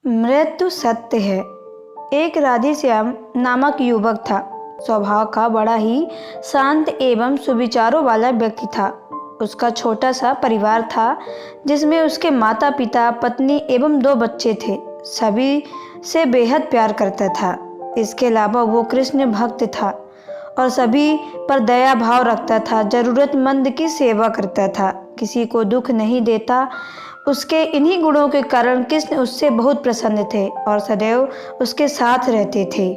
मृत्यु सत्य है। एक राधेश्याम नामक युवक था। स्वभाव का बड़ा ही शांत एवं सुविचारों वाला व्यक्ति था। उसका छोटा सा परिवार था जिसमें उसके माता पिता, पत्नी एवं 2 बच्चे थे। सभी से बेहद प्यार करता था। इसके अलावा वो कृष्ण भक्त था और सभी पर दया भाव रखता था। ज़रूरतमंद की सेवा करता था, किसी को दुख नहीं देता। उसके इन्हीं गुणों के कारण कृष्ण उससे बहुत प्रसन्न थे और सदैव उसके साथ रहते थे।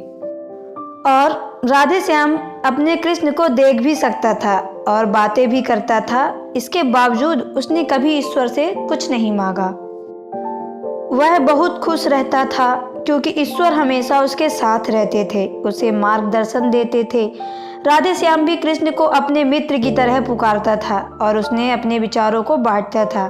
और राधेश्याम अपने कृष्ण को देख भी सकता था और बातें भी करता था। इसके बावजूद उसने कभी ईश्वर से कुछ नहीं मांगा। वह बहुत खुश रहता था क्योंकि ईश्वर हमेशा उसके साथ रहते थे, उसे मार्गदर्शन देते थे। राधेश्याम भी कृष्ण को अपने मित्र की तरह पुकारता था और उसने अपने विचारों को बांटता था।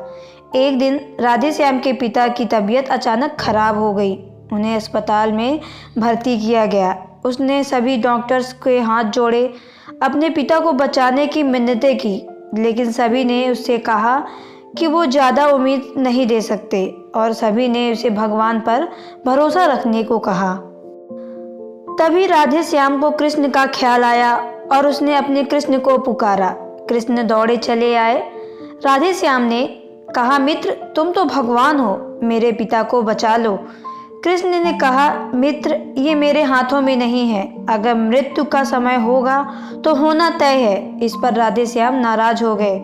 एक दिन राधेश्याम के पिता की तबीयत अचानक खराब हो गई। उन्हें अस्पताल में भर्ती किया गया। उसने सभी डॉक्टर्स के हाथ जोड़े, अपने पिता को बचाने की मिन्नतें की, लेकिन सभी ने उससे कहा कि वो ज़्यादा उम्मीद नहीं दे सकते और सभी ने उसे भगवान पर भरोसा रखने को कहा। तभी राधेश्याम को कृष्ण का ख्याल आया और उसने अपने कृष्ण को पुकारा। कृष्ण दौड़े चले आए। राधेश्याम ने कहा, मित्र, तुम तो भगवान हो, मेरे पिता को बचा लो। कृष्ण ने कहा, मित्र, ये मेरे हाथों में नहीं है। अगर मृत्यु का समय होगा तो होना तय है। इस पर राधेश्याम नाराज हो गए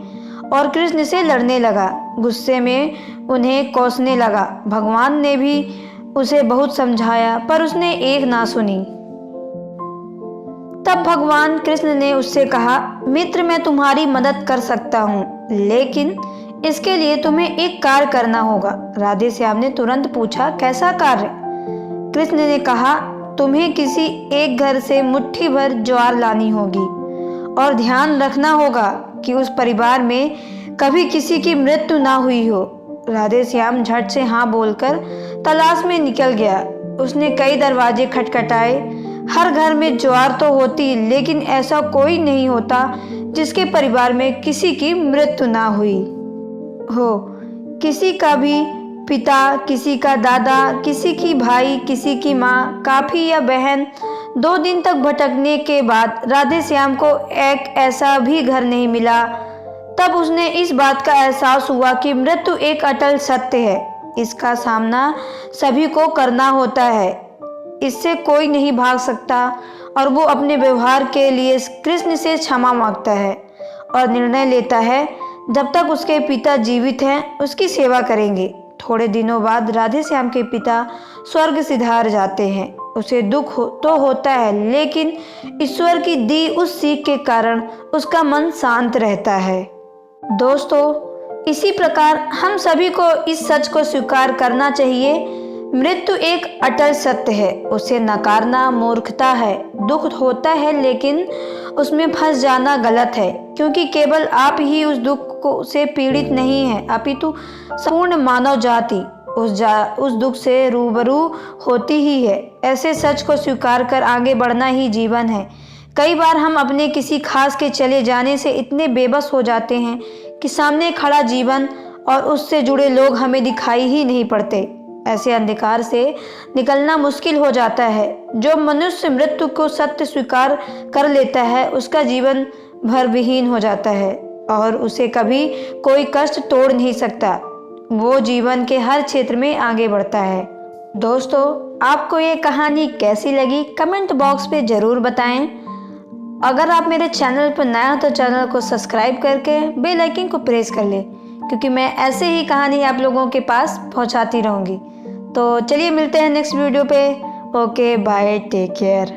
और कृष्ण से लड़ने लगा। गुस्से में उन्हें कोसने लगा। भगवान ने भी उसे बहुत समझाया पर उसने एक ना सुनी। तब भगवान कृष्ण ने उससे कहा, मित्र, मैं तुम्हारी मदद कर सकता हूँ, लेकिन इसके लिए तुम्हें एक कार्य करना होगा। राधेश्याम ने तुरंत पूछा, कैसा कार्य? कृष्ण ने कहा, तुम्हें किसी एक घर से मुट्ठी भर ज्वार लानी होगी और ध्यान रखना होगा कि उस परिवार में कभी किसी की मृत्यु ना हुई हो। राधेश्याम झट से हाँ बोलकर तलाश में निकल गया। उसने कई दरवाजे खटखटाए। हर घर में ज्वार तो होती, लेकिन ऐसा कोई नहीं होता जिसके परिवार में किसी की मृत्यु ना हुई हो। किसी का भी पिता, किसी का दादा, किसी की भाई, किसी की माँ, काफी या बहन। 2 दिन तक भटकने के बाद राधेश्याम को एक ऐसा भी घर नहीं मिला। तब उसने इस बात का एहसास हुआ कि मृत्यु एक अटल सत्य है। इसका सामना सभी को करना होता है, इससे कोई नहीं भाग सकता। और वो अपने व्यवहार के लिए कृष्ण से क्षमा मांगता है और निर्णय लेता है, जब तक उसके पिता जीवित हैं उसकी सेवा करेंगे। थोड़े दिनों बाद राधेश्याम के पिता स्वर्ग सिधार जाते हैं। उसे दुख तो होता है, लेकिन ईश्वर की दी उस सीख के कारण उसका मन शांत रहता है। दोस्तों, इसी प्रकार हम सभी को इस सच को स्वीकार करना चाहिए, मृत्यु एक अटल सत्य है। उसे नकारना मूर्खता है। दुख होता है, लेकिन उसमें फंस जाना गलत है, क्योंकि केवल आप ही उस दुख से पीड़ित नहीं है, अपितु संपूर्ण मानव जाति उस दुख से रूबरू होती ही है। ऐसे सच को स्वीकार कर आगे बढ़ना ही जीवन है। कई बार हम अपने किसी खास के चले जाने से इतने बेबस हो जाते हैं कि सामने खड़ा जीवन और उससे जुड़े लोग हमें दिखाई ही नहीं पड़ते। ऐसे अंधकार से निकलना मुश्किल हो जाता है। जो मनुष्य मृत्यु को सत्य स्वीकार कर लेता है, उसका जीवन भर विहीन हो जाता है और उसे कभी कोई कष्ट तोड़ नहीं सकता। वो जीवन के हर क्षेत्र में आगे बढ़ता है। दोस्तों, आपको ये कहानी कैसी लगी कमेंट बॉक्स पे ज़रूर बताएं। अगर आप मेरे चैनल पर नया हो तो चैनल को सब्सक्राइब करके बेल आइकन को प्रेस कर लें, क्योंकि मैं ऐसे ही कहानी आप लोगों के पास पहुंचाती रहूँगी। तो चलिए मिलते हैं नेक्स्ट वीडियो पे। Okay, bye, take care.